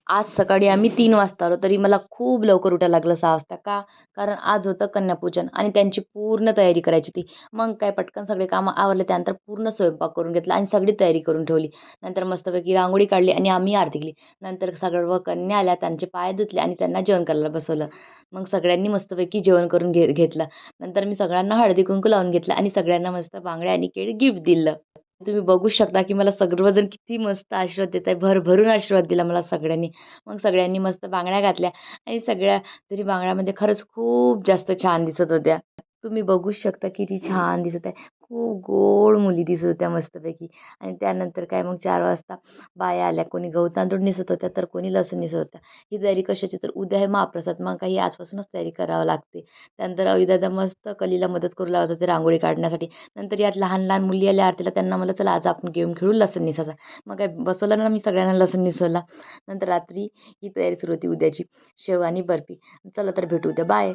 आज सकाळी आम्ही 3 वाजता आलो, तरी मला खूप लवकर उठायला लागलं 6 वाजता. का? कारण आज होतं कन्यापूजन आणि त्यांची पूर्ण तयारी करायची होती. मग काय पटकन सगळे कामं आवरले. त्यानंतर पूर्ण स्वयंपाक करून घेतला आणि सगळी तयारी करून ठेवली. नंतर मस्तपैकी रांगोळी काढली आणि आम्ही आरती केली. नंतर सर्व कन्या आल्या, त्यांचे पाय धुतले आणि त्यांना जेवण करायला बसवलं. मग सगळ्यांनी मस्तपैकी जेवण करून घेतलं. नंतर मी सगळ्यांना हळदी-कुंकू लावून घेतलं आणि सगळ्यांना मस्त बांगड्या आणि केळी गिफ्ट दिलं. तुम्ही बघू शकता, की मला सर्वजण किती मस्त आशीर्वाद देत आहे. भरभरून आशीर्वाद दिला मला सगळ्यांनी. मग सगळ्यांनी मस्त बांगड्या घातल्या आणि सगळ्या तरी बांगड्यामध्ये खरंच खूप जास्त छान दिसत होत्या. तुम्ही बघू शकता किती छान दिसत आहे. खूप गोड मुली दिसत होत्या मस्तपैकी आणि त्यानंतर काय मग 4 वाजता बाया आल्या. कोणी गहू तांदूळ नेसत होत्या, तर कोणी लसूण नेसत होत्या. ही तयारी कशाची तर उद्या आहे महाप्रसाद. मग काही आजपासूनच तयारी करावी लागते. त्यानंतर अविदादा मस्त कलीला मदत करू लागत होते रांगोळी काढण्यासाठी. नंतर यात लहान-लहान मुली आल्या आरतीला. त्यांना म्हणलं, "चला आज आपण गेम खेळू लसूण निसायचा." मग काय बसवलं ना मी सगळ्यांना लसूण निसवला. नंतर रात्री ही तयारी सुरू होती उद्याची शेव आणि बर्फी. चला तर भेटू उद्या. बाय.